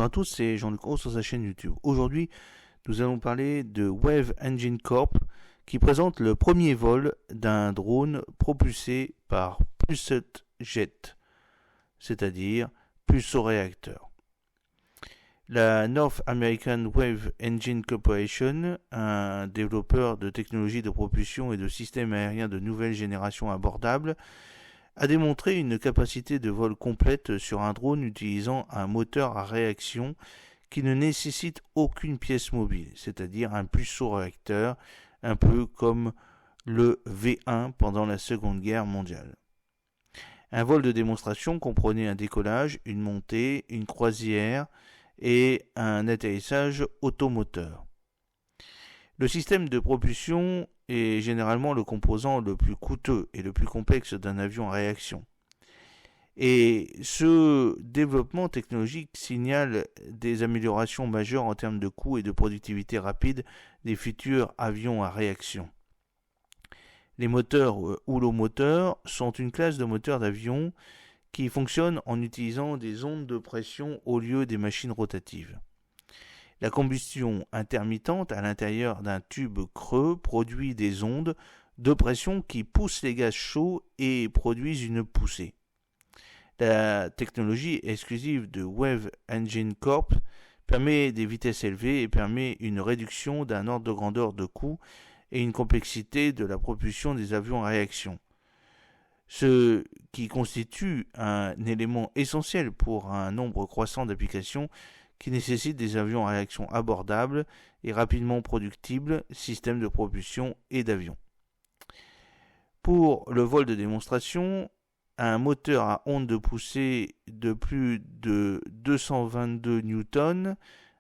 Bonjour à tous, c'est Jean-Luc Roux sur sa chaîne YouTube. Aujourd'hui, nous allons parler de Wave Engine Corp qui présente le premier vol d'un drone propulsé par Pulset Jet, c'est-à-dire pulsoréacteur. La North American Wave Engine Corporation, un développeur de technologies de propulsion et de systèmes aériens de nouvelle génération abordables, a démontré une capacité de vol complète sur un drone utilisant un moteur à réaction qui ne nécessite aucune pièce mobile, c'est-à-dire un pulsoréacteur, un peu comme le V1 pendant la Seconde Guerre mondiale. Un vol de démonstration comprenait un décollage, une montée, une croisière et un atterrissage automoteur. Le système de propulsion est généralement le composant le plus coûteux et le plus complexe d'un avion à réaction. Et ce développement technologique signale des améliorations majeures en termes de coût et de productivité rapide des futurs avions à réaction. Les moteurs houlomoteurs sont une classe de moteurs d'avion qui fonctionnent en utilisant des ondes de pression au lieu des machines rotatives. La combustion intermittente à l'intérieur d'un tube creux produit des ondes de pression qui poussent les gaz chauds et produisent une poussée. La technologie exclusive de Wave Engine Corp permet des vitesses élevées et permet une réduction d'un ordre de grandeur de coût et une complexité de la propulsion des avions à réaction. Ce qui constitue un élément essentiel pour un nombre croissant d'applications qui nécessitent des avions à réaction abordables et rapidement productibles, systèmes de propulsion et d'avions. Pour le vol de démonstration, un moteur à onde de poussée de plus de 222 Newton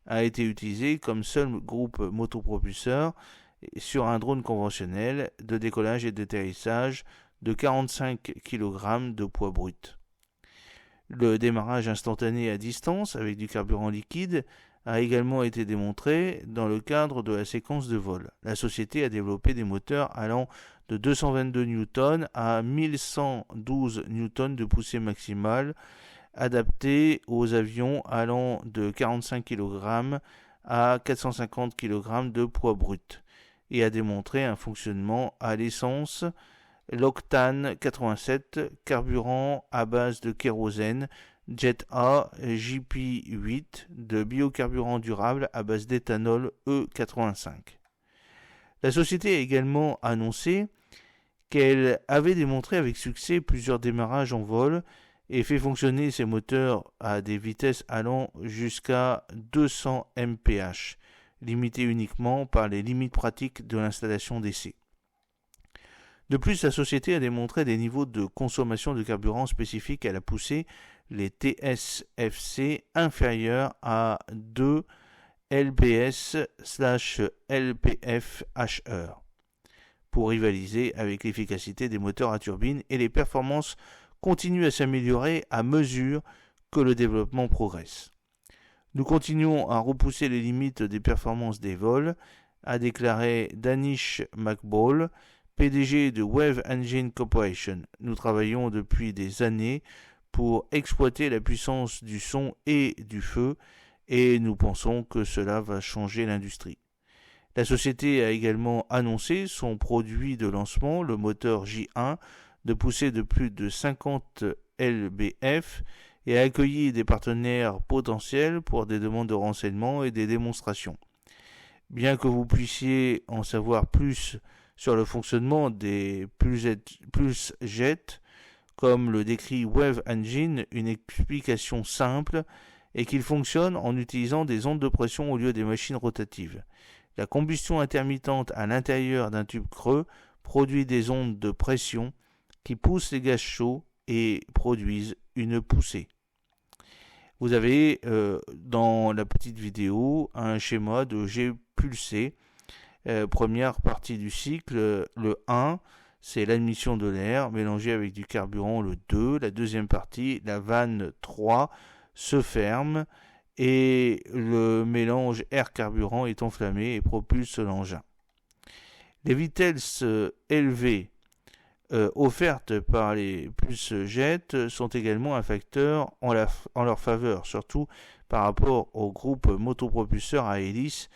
a été utilisé comme seul groupe motopropulseur sur un drone conventionnel de décollage et d'atterrissage de 45 kg de poids brut. Le démarrage instantané à distance avec du carburant liquide a également été démontré dans le cadre de la séquence de vol. La société a développé des moteurs allant de 222 Newton à 1112 Newton de poussée maximale, adaptés aux avions allant de 45 kg à 450 kg de poids brut, et a démontré un fonctionnement à l'essence, l'octane 87, carburant à base de kérosène, Jet A JP8 de biocarburant durable à base d'éthanol E85. La société a également annoncé qu'elle avait démontré avec succès plusieurs démarrages en vol et fait fonctionner ses moteurs à des vitesses allant jusqu'à 200 mph, limitées uniquement par les limites pratiques de l'installation d'essai. De plus, la société a démontré des niveaux de consommation de carburant spécifiques à la poussée, les TSFC, inférieurs à 2 lbs/lpf/h, pour rivaliser avec l'efficacité des moteurs à turbine, et les performances continuent à s'améliorer à mesure que le développement progresse. Nous continuons à repousser les limites des performances des vols, a déclaré Danish McBall, PDG de Wave Engine Corporation. Nous travaillons depuis des années pour exploiter la puissance du son et du feu, et nous pensons que cela va changer l'industrie. La société a également annoncé son produit de lancement, le moteur J1, de poussée de plus de 50 lbf, et a accueilli des partenaires potentiels pour des demandes de renseignements et des démonstrations. Bien que vous puissiez en savoir plus sur le fonctionnement des pulse-jets, comme le décrit Wave Engine, une explication simple est qu'il fonctionne en utilisant des ondes de pression au lieu des machines rotatives. La combustion intermittente à l'intérieur d'un tube creux produit des ondes de pression qui poussent les gaz chauds et produisent une poussée. Vous avez dans la petite vidéo un schéma de jet pulsé. Première partie du cycle, le 1, c'est l'admission de l'air mélangé avec du carburant, le 2. La deuxième partie, la vanne 3, se ferme et le mélange air-carburant est enflammé et propulse l'engin. Les vitesses élevées offertes par les puces jet sont également un facteur en leur faveur, surtout par rapport aux groupes motopropulseurs à hélice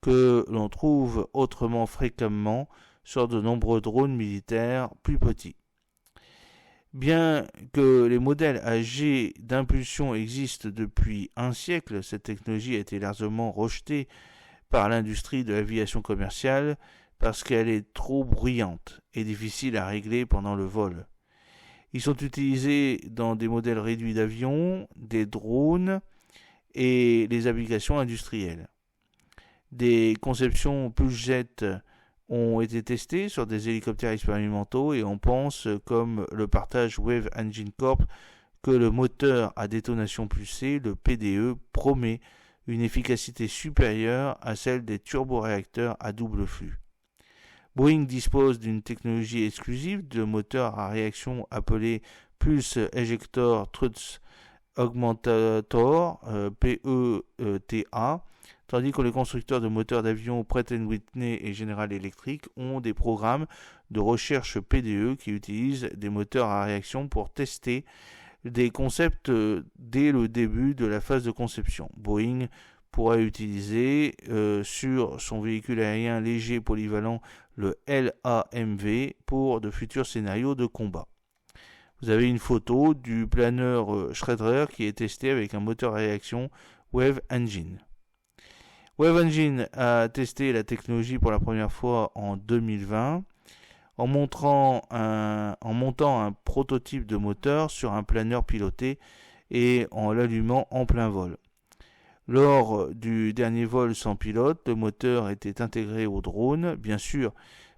que l'on trouve autrement fréquemment sur de nombreux drones militaires plus petits. Bien que les modèles âgés d'impulsion existent depuis un siècle, cette technologie a été largement rejetée par l'industrie de l'aviation commerciale parce qu'elle est trop bruyante et difficile à régler pendant le vol. Ils sont utilisés dans des modèles réduits d'avions, des drones et les applications industrielles. Des conceptions push-jet ont été testées sur des hélicoptères expérimentaux et on pense, comme le partage Wave Engine Corp, que le moteur à détonation pulsée, le PDE, promet une efficacité supérieure à celle des turboréacteurs à double flux. Boeing dispose d'une technologie exclusive de moteur à réaction appelée Pulse Ejector Thrust Augmentator, PETA, tandis que les constructeurs de moteurs d'avion Pratt & Whitney et General Electric ont des programmes de recherche PDE qui utilisent des moteurs à réaction pour tester des concepts dès le début de la phase de conception. Boeing pourra utiliser sur son véhicule aérien léger polyvalent le LAMV pour de futurs scénarios de combat. Vous avez une photo du planeur Shredder qui est testé avec un moteur à réaction Wave Engine. Wave Engine a testé la technologie pour la première fois en 2020 en montant un prototype de moteur sur un planeur piloté et en l'allumant en plein vol. Lors du dernier vol sans pilote, le moteur était intégré au drone. Bien sûr,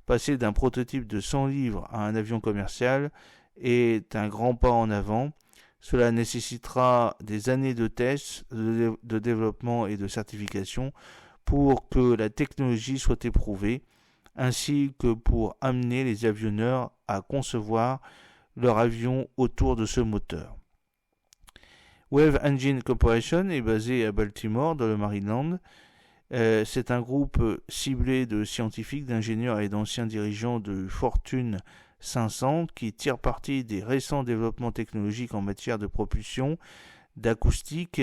passer d'un prototype de 100 livres à un avion commercial est un grand pas en avant. Cela nécessitera des années de tests, de développement et de certification pour que la technologie soit éprouvée, ainsi que pour amener les avionneurs à concevoir leur avion autour de ce moteur. Wave Engine Corporation est basé à Baltimore, dans le Maryland. C'est un groupe ciblé de scientifiques, d'ingénieurs et d'anciens dirigeants de Fortune 500 qui tirent parti des récents développements technologiques en matière de propulsion, d'acoustique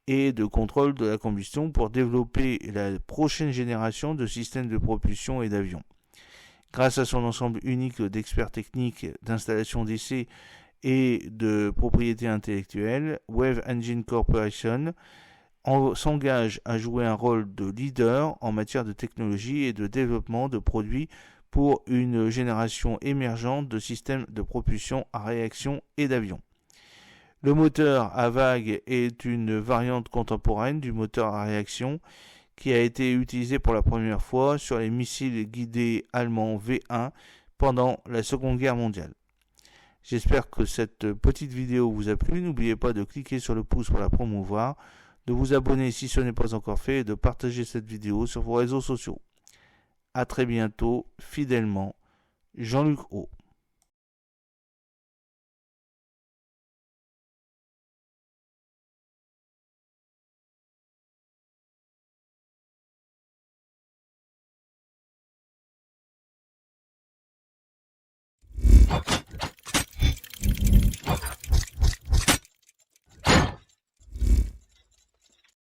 et de contrôle de la combustion pour développer la prochaine génération de systèmes de propulsion et d'avions. Grâce à son ensemble unique d'experts techniques, d'installations d'essais et de propriété intellectuelle, Wave Engine Corporation s'engage à jouer un rôle de leader en matière de technologie et de développement de produits pour une génération émergente de systèmes de propulsion à réaction et d'avions. Le moteur à vague est une variante contemporaine du moteur à réaction qui a été utilisé pour la première fois sur les missiles guidés allemands V1 pendant la Seconde Guerre mondiale. J'espère que cette petite vidéo vous a plu. N'oubliez pas de cliquer sur le pouce pour la promouvoir, de vous abonner si ce n'est pas encore fait et de partager cette vidéo sur vos réseaux sociaux. A très bientôt, fidèlement, Jean-Luc O.